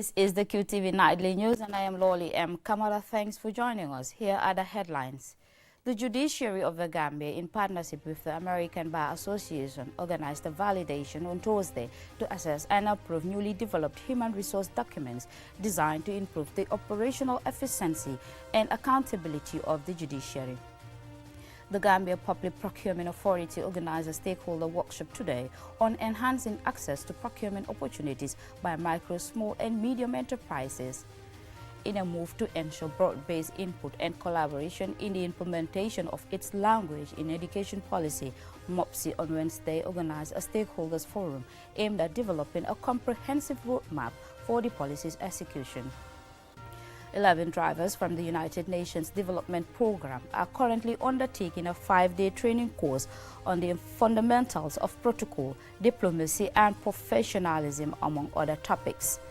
This is the QTV Nightly News, and I am Loli M. Kamara. Thanks for joining us. Here are the headlines. The Judiciary of the Gambia, in partnership with the American Bar Association, organized a validation on Thursday to assess and approve newly developed human resource documents designed to improve the operational efficiency and accountability of the judiciary. The Gambia Public Procurement Authority organized a stakeholder workshop today on enhancing access to procurement opportunities by micro, small and medium enterprises in a move to ensure broad-based input and collaboration in the implementation of its language in education policy. MOPSI on Wednesday organized a stakeholders forum aimed at developing a comprehensive roadmap for the policy's execution. 11 drivers from the United Nations Development Programme are currently undertaking a 5-day training course on the fundamentals of protocol, diplomacy and professionalism, among other topics.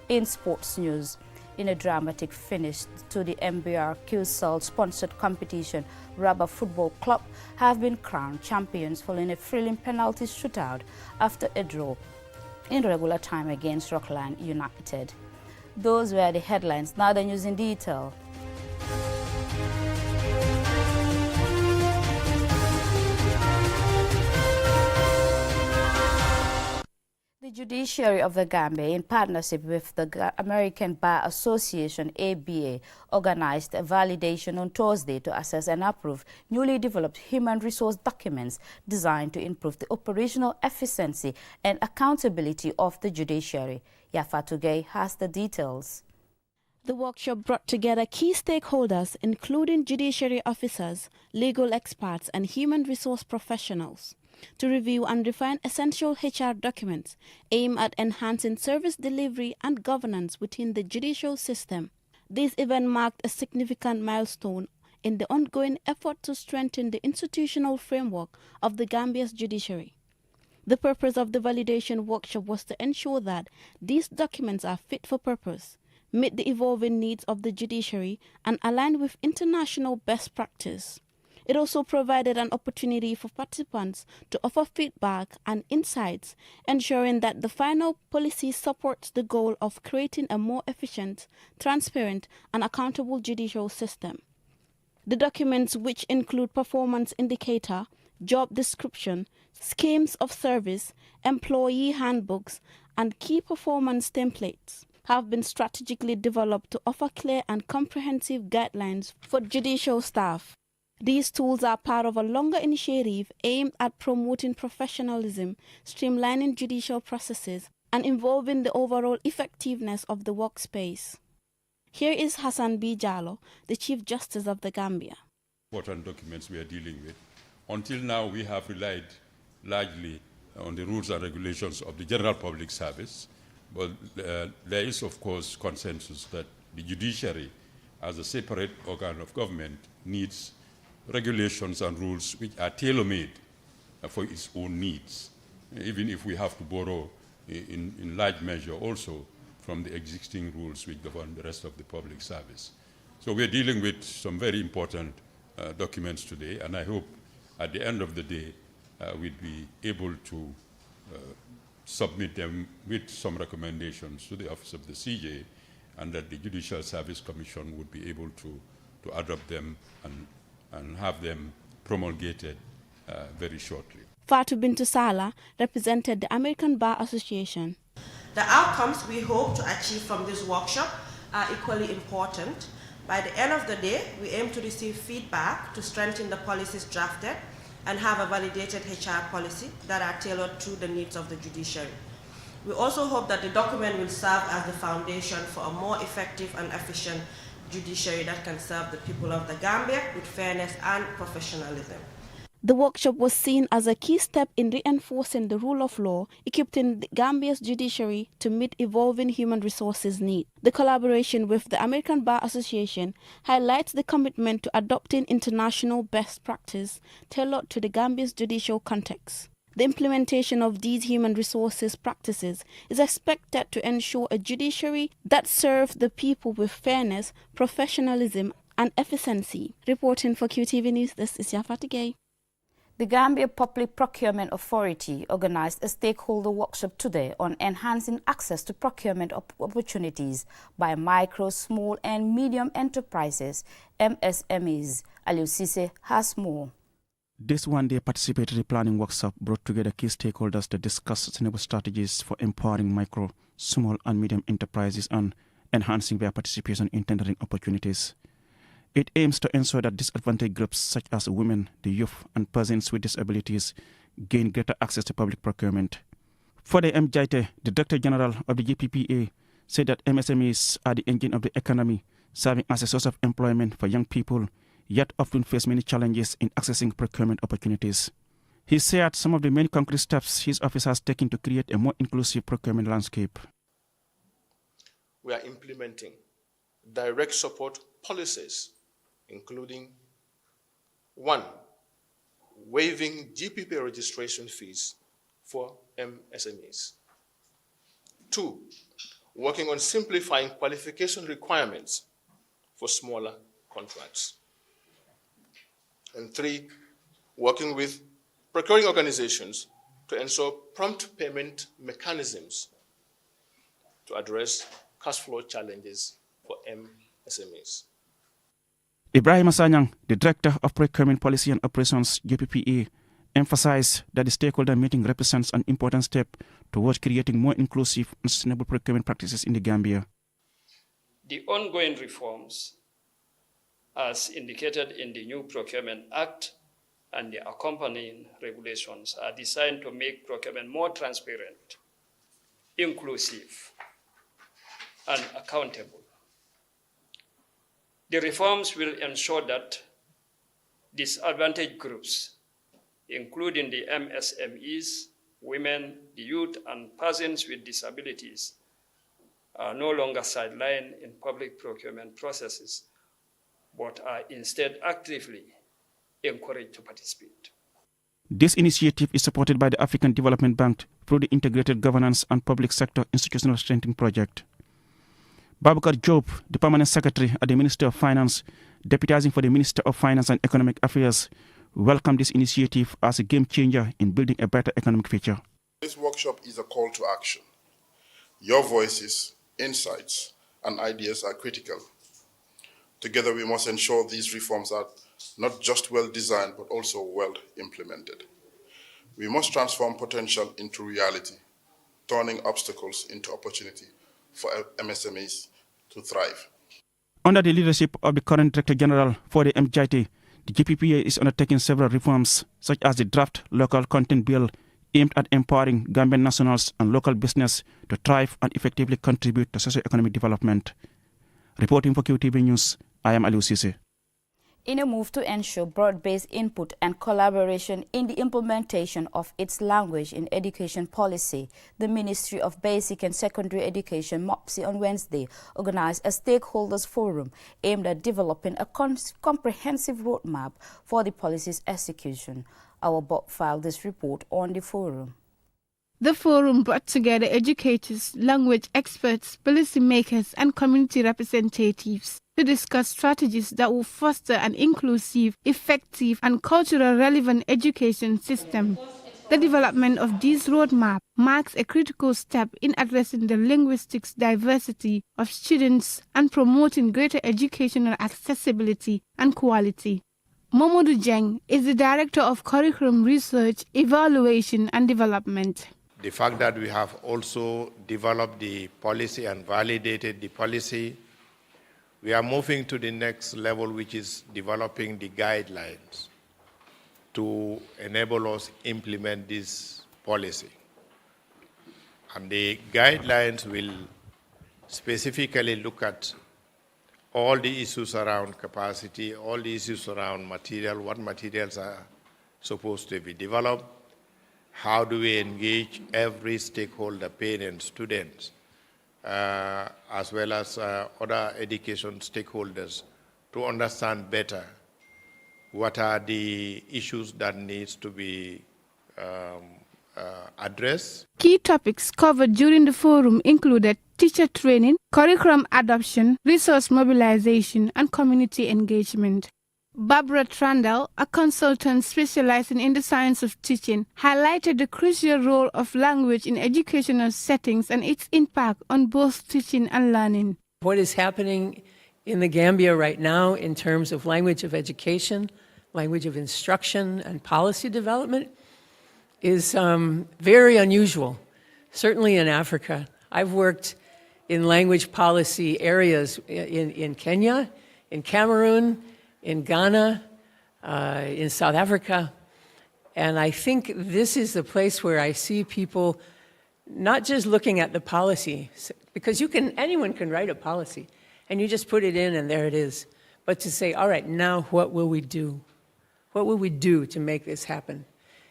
In sports news, in a dramatic finish to the MBR-QCell-sponsored competition, Rubber Football Club have been crowned champions following a thrilling penalty shootout after a draw in regular time against Rockland United. Those were the headlines. Now the news in detail. The Judiciary of the Gambia, in partnership with the American Bar Association, ABA, organized a validation on Thursday to assess and approve newly developed human resource documents designed to improve the operational efficiency and accountability of the judiciary. Yafatugay has the details. The workshop brought together key stakeholders, including judiciary officers, legal experts, and human resource professionals, to review and refine essential HR documents aimed at enhancing service delivery and governance within the judicial system. This event marked a significant milestone in the ongoing effort to strengthen the institutional framework of the Gambia's judiciary. The purpose of the validation workshop was to ensure that these documents are fit for purpose, meet the evolving needs of the judiciary, and align with international best practice. It also provided an opportunity for participants to offer feedback and insights, ensuring that the final policy supports the goal of creating a more efficient, transparent, and accountable judicial system. The documents, which include performance indicator, job description, schemes of service, employee handbooks, and key performance templates, have been strategically developed to offer clear and comprehensive guidelines for judicial staff. These tools are part of a longer initiative aimed at promoting professionalism, streamlining judicial processes, and involving the overall effectiveness of the workspace. Here is Hassan B. Jallo, the Chief Justice of the Gambia. Important documents we are dealing with. Until now, we have relied largely on the rules and regulations of the General Public Service, but there is, of course, consensus that the judiciary, as a separate organ of government, needs regulations and rules which are tailor-made for its own needs, even if we have to borrow in large measure also from the existing rules which govern the rest of the public service. So we're dealing with some very important documents today, and I hope at the end of the day we'll be able to submit them with some recommendations to the Office of the CJ, and that the Judicial Service Commission would be able to adopt them and have them promulgated very shortly. Fatu Bintu Sala represented the American Bar Association. The outcomes we hope to achieve from this workshop are equally important. By the end of the day, we aim to receive feedback to strengthen the policies drafted and have a validated HR policy that are tailored to the needs of the judiciary. We also hope that the document will serve as the foundation for a more effective and efficient judiciary that can serve the people of the Gambia with fairness and professionalism. The workshop was seen as a key step in reinforcing the rule of law, equipping the Gambia's judiciary to meet evolving human resources needs. The collaboration with the American Bar Association highlights the commitment to adopting international best practice tailored to the Gambia's judicial context. The implementation of these human resources practices is expected to ensure a judiciary that serves the people with fairness, professionalism, and efficiency. Reporting for QTV News, this is Yafatigay. The Gambia Public Procurement Authority organized a stakeholder workshop today on enhancing access to procurement opportunities by micro, small and medium enterprises, MSMEs. Aliou Cisse has more. This one-day participatory planning workshop brought together key stakeholders to discuss sustainable strategies for empowering micro, small and medium enterprises and enhancing their participation in tendering opportunities. It aims to ensure that disadvantaged groups such as women, the youth and persons with disabilities gain greater access to public procurement. Fode M. Jaite, the Director General of the GPPA, said that MSMEs are the engine of the economy, serving as a source of employment for young people, yet often face many challenges in accessing procurement opportunities. He shared some of the many concrete steps his office has taken to create a more inclusive procurement landscape. We are implementing direct support policies, including 1, waiving GPP registration fees for MSMEs. 2, working on simplifying qualification requirements for smaller contracts. And 3, working with procuring organizations to ensure prompt payment mechanisms to address cash flow challenges for MSMEs. Ibrahim Asanyang, the Director of Procurement Policy and Operations, GPPA, emphasized that the stakeholder meeting represents an important step towards creating more inclusive and sustainable procurement practices in the Gambia. The ongoing reforms, as indicated in the new Procurement Act and the accompanying regulations, are designed to make procurement more transparent, inclusive, and accountable. The reforms will ensure that disadvantaged groups, including the MSMEs, women, the youth, and persons with disabilities, are no longer sidelined in public procurement processes, but are instead actively encouraged to participate. This initiative is supported by the African Development Bank through the Integrated Governance and Public Sector Institutional Strengthening Project. Babakar Job, the Permanent Secretary at the Ministry of Finance, deputizing for the Minister of Finance and Economic Affairs, welcomed this initiative as a game changer in building a better economic future. This workshop is a call to action. Your voices, insights, and ideas are critical. Together, we must ensure these reforms are not just well designed, but also well implemented. We must transform potential into reality, turning obstacles into opportunity for MSMEs to thrive. Under the leadership of the current Director General, Fode M. Jaite, the GPPA is undertaking several reforms, such as the draft local content bill aimed at empowering Gambian nationals and local business to thrive and effectively contribute to socio-economic development. Reporting for QTV News, I am Aliou Cisse. In a move to ensure broad-based input and collaboration in the implementation of its language in education policy, the Ministry of Basic and Secondary Education, MOPSI, on Wednesday organized a stakeholders forum aimed at developing a comprehensive roadmap for the policy's execution. Our Bob filed this report on the forum. The forum brought together educators, language experts, policymakers, and community representatives to discuss strategies that will foster an inclusive, effective, and culturally relevant education system. The development of this roadmap marks a critical step in addressing the linguistic diversity of students and promoting greater educational accessibility and quality. Momodu Jeng is the Director of Curriculum Research, Evaluation and Development. The fact that we have also developed the policy and validated the policy, we are moving to the next level, which is developing the guidelines to enable us implement this policy. And the guidelines will specifically look at all the issues around capacity, all the issues around material, what materials are supposed to be developed, how do we engage every stakeholder, parents, students, as well as other education stakeholders to understand better what are the issues that needs to be addressed. Key topics covered during the forum included teacher training, curriculum adoption, resource mobilization, and community engagement. Barbara Trandell, a consultant specializing in the science of teaching, highlighted the crucial role of language in educational settings and its impact on both teaching and learning. What is happening in the Gambia right now in terms of language of education, language of instruction, and policy development is very unusual, certainly in Africa. I've worked in language policy areas in Kenya, in Cameroon, in Ghana, in South Africa, and I think this is the place where I see people not just looking at the policy, because anyone can write a policy, and you just put it in and there it is, but to say, all right, now what will we do? What will we do to make this happen?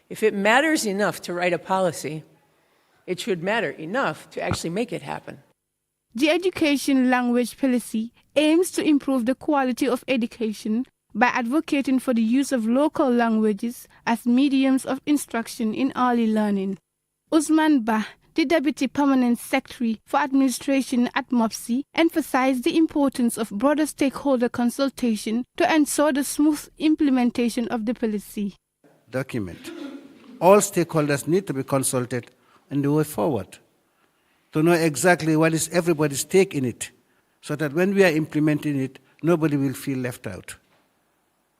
If it matters enough to write a policy, it should matter enough to actually make it happen. The education language policy aims to improve the quality of education by advocating for the use of local languages as mediums of instruction in early learning. Usman Bah, the Deputy Permanent Secretary for Administration at MOPSI, emphasized the importance of broader stakeholder consultation to ensure the smooth implementation of the policy. Document. All stakeholders need to be consulted in the way forward to know exactly what is everybody's stake in it, so that when we are implementing it, nobody will feel left out.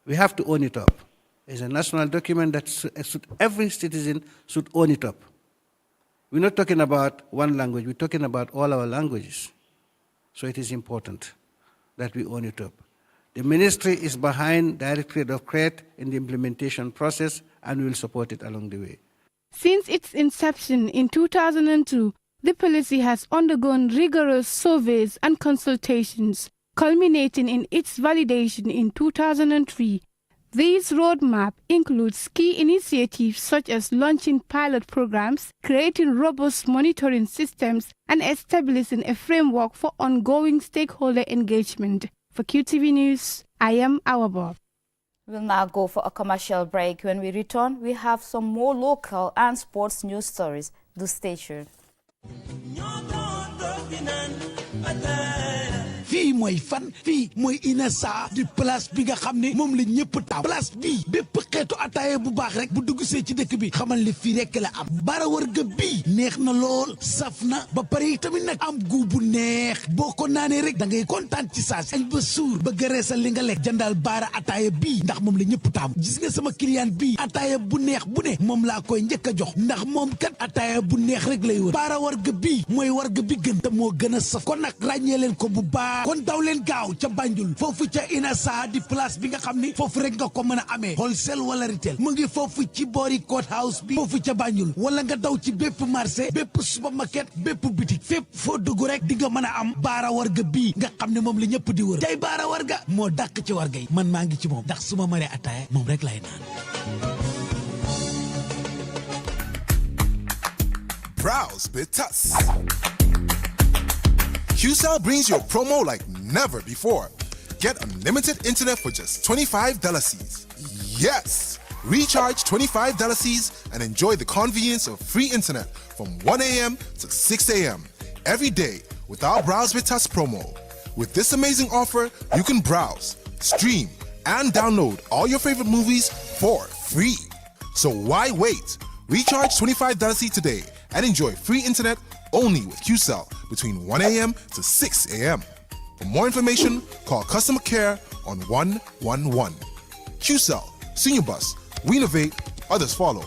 We have to own it up. It's a national document that every citizen should own it up. We're not talking about one language, we're talking about all our languages. So it is important that we own it up. The ministry is behind Directorate of CREATE in the implementation process, and we will support it along the way. Since its inception in 2002, the policy has undergone rigorous surveys and consultations, culminating in its validation in 2003. These roadmap includes key initiatives such as launching pilot programs, creating robust monitoring systems, and establishing a framework for ongoing stakeholder engagement. For QTV News, I am Awabo. We'll now go for a commercial break. When we return, we have some more local and sports news stories. Do stay tuned. fii mooy fan fii mooy Inessa di place bi nga xam ne moom la ñëpp taw place bi bépp xeetu ataaya bu baax rek bu dugg see ci dëkk bi xamal ne fii rek la am bara wërga bii neex na lool saf na ba pare tamit nag am gu bu neex boo ko naanee rek da ngay kontaan ci saas añ ba suur ba gëreesal li nga lekk jëndal bara ataaya bii ndax moom la ñëpp taam gis nga sama client bii ataaya bu neex bu ne moom laa koy njëkk a jox ndax moom kat ataaya bu neex rek lay wër bara wërga bii mooy wërga bi gën te moo gën a saf kon nag ràññee leen ko bu baax kon daw leen gaaw ca Banjul foofu ca Inessa di place bi nga xam ni foofu rek nga ko mën a amee wholesale wala retail mu ngi foofu ci boori court house bi foofu ca Banjul wala nga daw ci bépp marché bépp supermarket bépp boutique fépp foo dugg rek di nga mën a am baara warga bii nga xam ne moom la ñëpp di wër tey baara warga moo dàq ci warga yi man maa ngi ci moom ndax su ma maree ataaya moom rek lay naan. Browse with us. QCell brings you a promo like never before. Get unlimited internet for just $25 Cs. Yes! Recharge $25 Cs and enjoy the convenience of free internet from 1 a.m. to 6 a.m. every day with our Browse with Us promo. With this amazing offer, you can browse, stream, and download all your favorite movies for free. So why wait? Recharge $25 Cs today and enjoy free internet only with QCell between 1 a.m. to 6 a.m. For more information, call customer care on 111. QCell, Senior Bus, we innovate, others follow.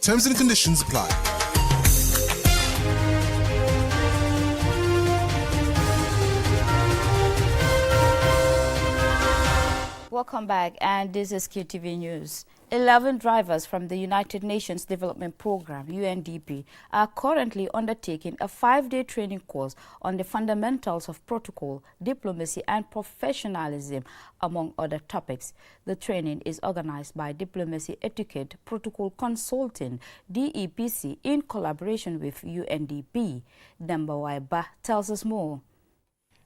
Terms and conditions apply. Welcome back, and this is QTV News. 11 drivers from the United Nations Development Programme, UNDP, are currently undertaking a 5-day training course on the fundamentals of protocol, diplomacy and professionalism, among other topics. The training is organized by Diplomacy Etiquette Protocol Consulting, DEPC, in collaboration with UNDP. Dambawai Bah tells us more.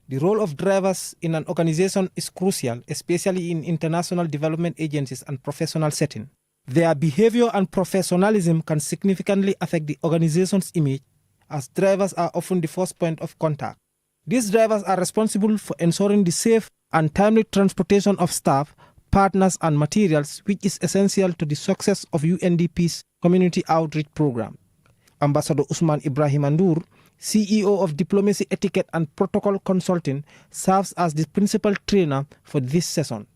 The role of drivers in an organization is crucial, especially in international development agencies and professional settings. Their behavior and professionalism can significantly affect the organization's image, as drivers are often the first point of contact. These drivers are responsible for ensuring the safe and timely transportation of staff, partners and materials, which is essential to the success of UNDP's community outreach program. Ambassador Usman Ibrahim Andur, CEO of Diplomacy Etiquette and Protocol Consulting, serves as the principal trainer for this session.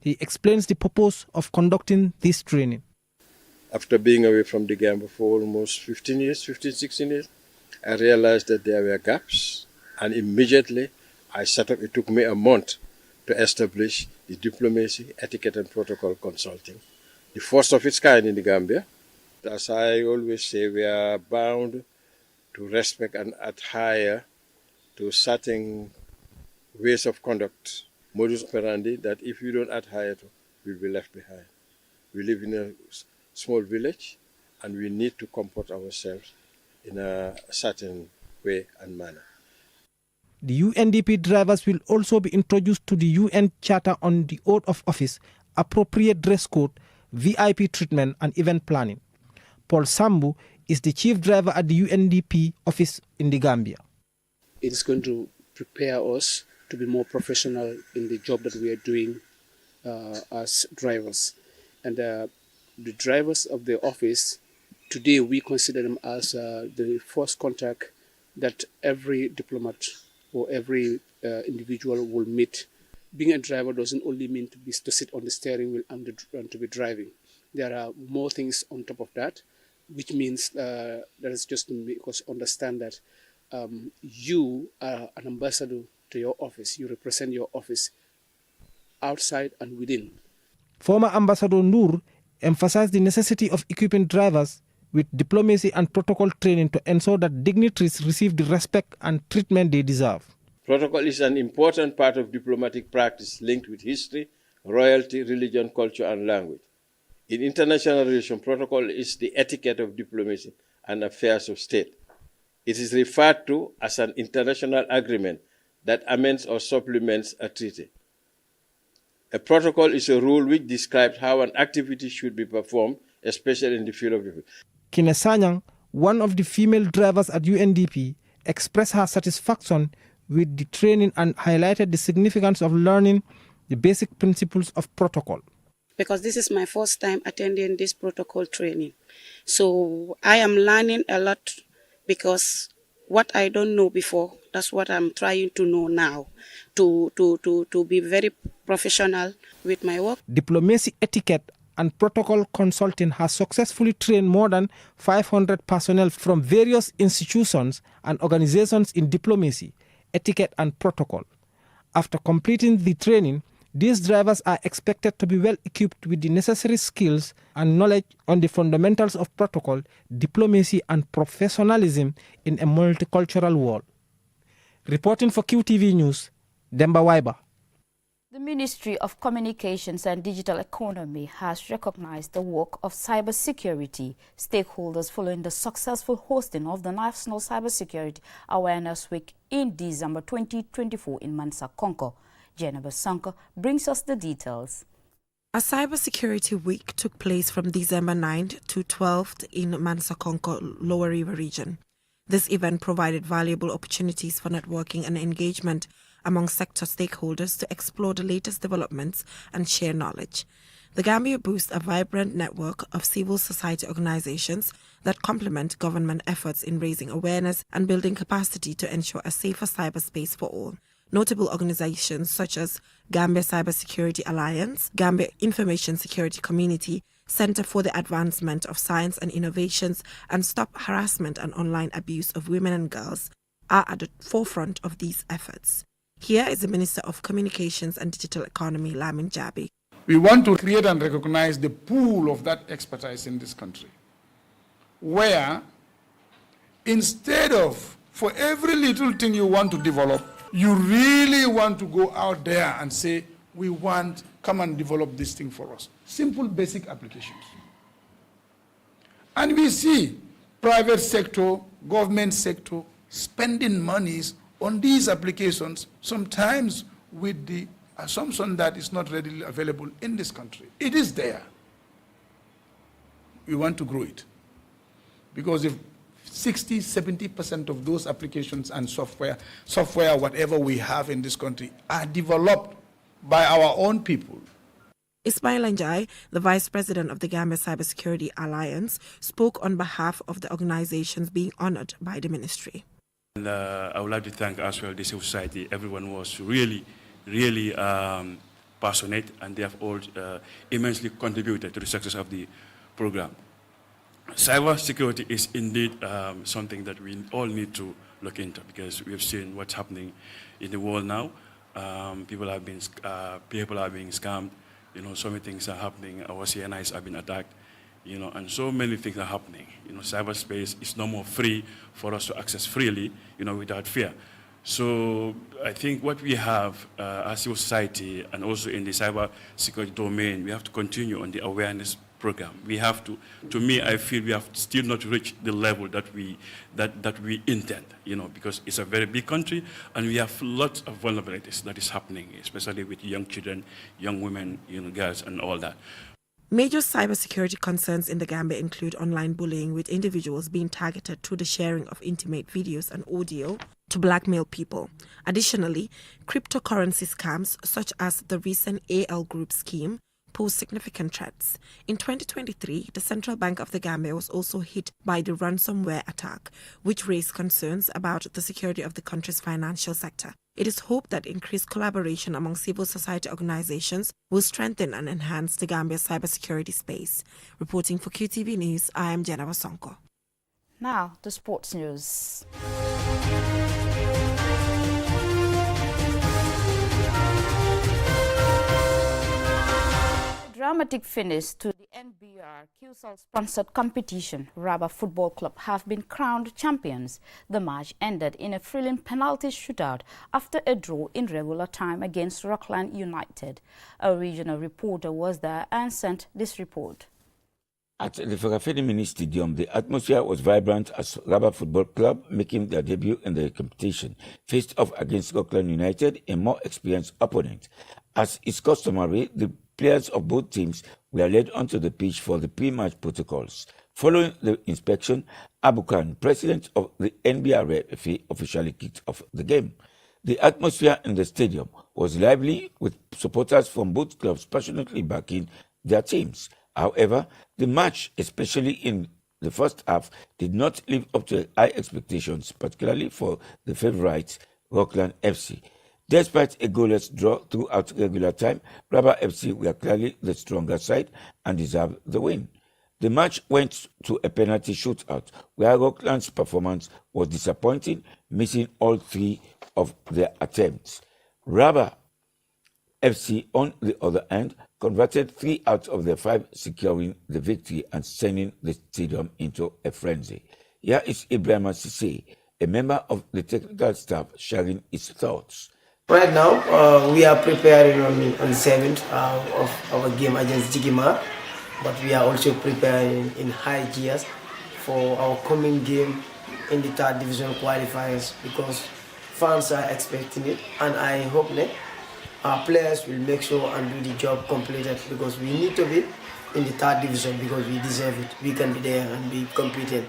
He explains the purpose of conducting this training. After being away from the Gambia for almost 16 years, I realized that there were gaps, and immediately I set up, it took me a month to establish the Diplomacy, Etiquette and Protocol Consulting, the first of its kind in the Gambia. As I always say, we are bound to respect and adhere to certain ways of conduct, modus operandi, that if you don't adhere to, you'll be left behind. We live in a small village, and we need to comport ourselves in a certain way and manner. The UNDP drivers will also be introduced to the UN Charter on the Oath of Office, appropriate dress code, VIP treatment, and event planning. Paul Sambu is the chief driver at the UNDP office in the Gambia. It is going to prepare us to be more professional in the job that we are doing as drivers. And the drivers of the office, today we consider them as the first contact that every diplomat or every individual will meet. Being a driver doesn't only mean to sit on the steering wheel and to be driving. There are more things on top of that, which means that is just to make us understand that you are an ambassador to your office. You represent your office outside and within. Former Ambassador Noor emphasized the necessity of equipping drivers with diplomacy and protocol training to ensure that dignitaries receive the respect and treatment they deserve. Protocol is an important part of diplomatic practice linked with history, royalty, religion, culture, and language. In international relations, protocol is the etiquette of diplomacy and affairs of state. It is referred to as an international agreement that amends or supplements a treaty. A protocol is a rule which describes how an activity should be performed, especially in the field of defense. Kine Sanyang, one of the female drivers at UNDP, expressed her satisfaction with the training and highlighted the significance of learning the basic principles of protocol. Because this is my first time attending this protocol training. So I am learning a lot, because what I don't know before, that's what I'm trying to know now, to be very professional with my work. Diplomacy Etiquette and Protocol Consulting has successfully trained more than 500 personnel from various institutions and organizations in diplomacy, etiquette and protocol. After completing the training, these drivers are expected to be well equipped with the necessary skills and knowledge on the fundamentals of protocol, diplomacy and professionalism in a multicultural world. Reporting for QTV News, Demba Waiba. The Ministry of Communications and Digital Economy has recognized the work of cybersecurity stakeholders following the successful hosting of the National Cybersecurity Awareness Week in December 2024 in Mansa Konko. Jennifer Sanko brings us the details. A Cybersecurity Week took place from December 9th to 12th in Mansa Konko, Lower River region. This event provided valuable opportunities for networking and engagement among sector stakeholders to explore the latest developments and share knowledge. The Gambia boasts a vibrant network of civil society organizations that complement government efforts in raising awareness and building capacity to ensure a safer cyberspace for all. Notable organizations such as Gambia Cybersecurity Alliance, Gambia Information Security Community, Center for the Advancement of Science and Innovations, and Stop Harassment and Online Abuse of Women and Girls are at the forefront of these efforts. Here is the Minister of Communications and Digital Economy, Lamin Jabi. We want to create and recognize the pool of that expertise in this country, where instead of for every little thing you want to develop, you really want to go out there and say, come and develop this thing for us. Simple, basic applications. And we see private sector, government sector spending monies on these applications, sometimes with the assumption that it's not readily available in this country. It is there. We want to grow it. Because if 60-70% of those applications and software, whatever we have in this country, are developed by our own people, Ismail Njai, the Vice President of the Gambia Cybersecurity Alliance, spoke on behalf of the organizations being honored by the ministry. And I would like to thank as well the civil society. Everyone was really passionate, and they have all immensely contributed to the success of the program. Cyber security is indeed something that we all need to look into, because we have seen what's happening in the world now. People are being scammed. You know, so many things are happening. Our CNIs have been attacked. You know, and so many things are happening. You know, cyberspace is no more free for us to access freely, you know, without fear. So I think what we have as civil society, and also in the cyber security domain, we have to continue on the awareness program. We have to me, I feel we have still not reached the level that we intend, you know, because it's a very big country, and we have lots of vulnerabilities that is happening, especially with young children, young women, you know, girls, and all that. Major cybersecurity concerns in the Gambia include online bullying, with individuals being targeted through the sharing of intimate videos and audio to blackmail people. Additionally, cryptocurrency scams such as the recent AL Group scheme pose significant threats. In 2023, the Central Bank of the Gambia was also hit by the ransomware attack, which raised concerns about the security of the country's financial sector. It is hoped that increased collaboration among civil society organizations will strengthen and enhance the Gambia's cybersecurity space. Reporting for QTV News, I am Jenna Wasonko. Now, the sports news. Dramatic finish to the NBR QCell-sponsored competition. Raba Football Club have been crowned champions. The match ended in a thrilling penalty shootout after a draw in regular time against Rockland United. A regional reporter was there and sent this report. At the Farafeni Mini Stadium, the atmosphere was vibrant as Raba Football Club, making their debut in the competition, faced off against Rockland United, a more experienced opponent. As is customary, the players of both teams were led onto the pitch for the pre-match protocols. Following the inspection, Abu Khan, president of the NBRFA, officially kicked off the game. The atmosphere in the stadium was lively, with supporters from both clubs passionately backing their teams. However, the match, especially in the first half, did not live up to high expectations, particularly for the favourites, Rockland FC. Despite a goalless draw throughout regular time, Raba FC were clearly the stronger side and deserved the win. The match went to a penalty shootout, where Rockland's performance was disappointing, missing all three of their attempts. Raba FC, on the other hand, converted 3 out of their 5, securing the victory and sending the stadium into a frenzy. Here is Ibrahim Sisse, a member of the technical staff, sharing his thoughts. Right now, we are preparing on the 7th of our game against Jigima, but we are also preparing in high gears for our coming game in the 3rd division qualifiers, because fans are expecting it, and I hope that our players will make sure and do the job completed, because we need to be in the 3rd division because we deserve it. We can be there and be competent.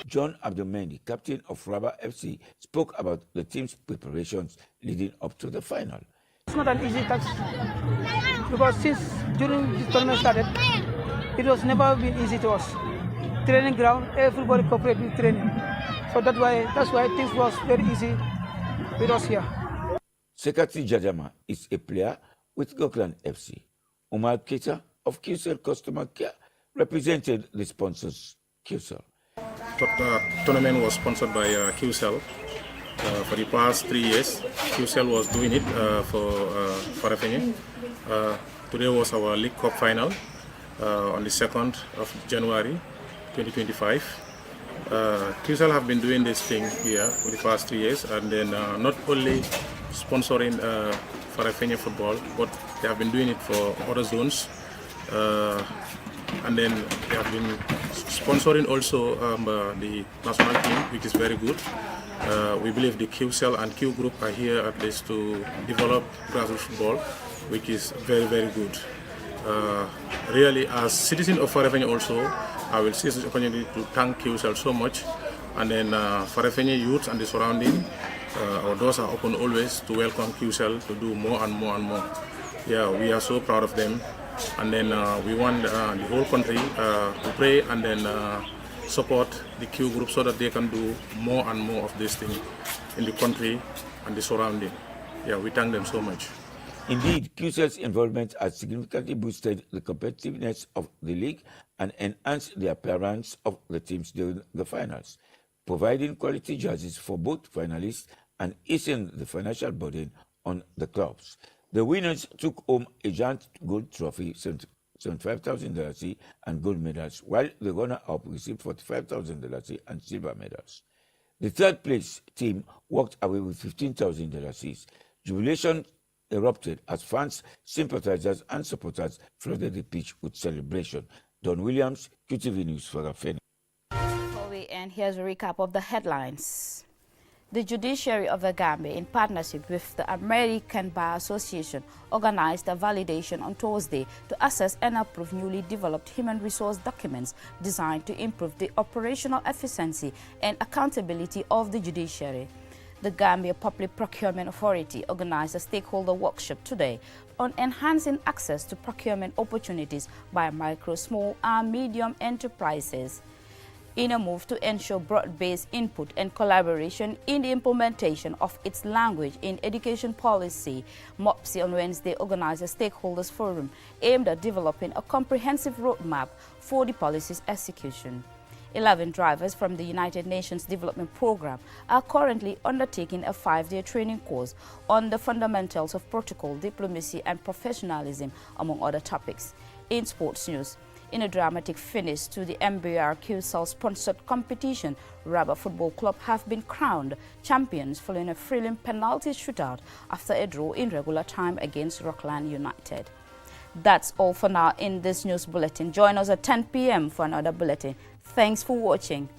John Abdulmendi, captain of Raba FC, spoke about the team's preparations leading up to the final. It's not an easy task, because since during the tournament started, it was never been easy to us. Training ground, everybody cooperated with training. So that's why things was very easy with us here. Sekati Jajama is a player with Rockland FC. Umar Keita of QCell Customer Care represented the sponsors QCell. The tournament was sponsored by QCell. For the past 3 years, QCell was doing it for Farafeni. Today was our League Cup final on the 2nd of January 2025. QCell have been doing this thing here for the past 3 years, and then not only sponsoring Farafeni football, but they have been doing it for other zones. And then they have been sponsoring also the national team, which is very good. We believe the QCell and Q Group are here at least to develop grassroots football, which is very, very good. Really, as citizen of Farafeni also, I will seize this opportunity to thank QCell so much. And then Farafeni youth and the surrounding, our doors are open always to welcome QCell to do more and more and more. Yeah, we are so proud of them. And then we want the whole country to pray and then support the Q group so that they can do more and more of this thing in the country and the surrounding. Yeah, we thank them so much. Indeed, QCell's involvement has significantly boosted the competitiveness of the league and enhanced the appearance of the teams during the finals, providing quality jerseys for both finalists and easing the financial burden on the clubs. The winners took home a giant gold trophy, $75,000 and gold medals, while the runner-up received $45,000 and silver medals. The third place team walked away with $15,000. Jubilation erupted as fans, sympathizers, and supporters flooded the pitch with celebration. Don Williams, QTV News for Rafeni. Before we end, here's a recap of the headlines. The Judiciary of the Gambia, in partnership with the American Bar Association, organized a validation on Thursday to assess and approve newly developed human resource documents designed to improve the operational efficiency and accountability of the judiciary. The Gambia Public Procurement Authority organized a stakeholder workshop today on enhancing access to procurement opportunities by micro, small, and medium enterprises, in a move to ensure broad-based input and collaboration in the implementation of its language in education policy. MOPSI on Wednesday organized a stakeholders forum aimed at developing a comprehensive roadmap for the policy's execution. 11 drivers from the United Nations Development Programme are currently undertaking a 5-day training course on the fundamentals of protocol, diplomacy and professionalism, among other topics. In sports news, in a dramatic finish to the MBR QCell-sponsored competition, Rubber Football Club have been crowned champions following a thrilling penalty shootout after a draw in regular time against Rockland United. That's all for now in this news bulletin. Join us at 10 p.m. for another bulletin. Thanks for watching.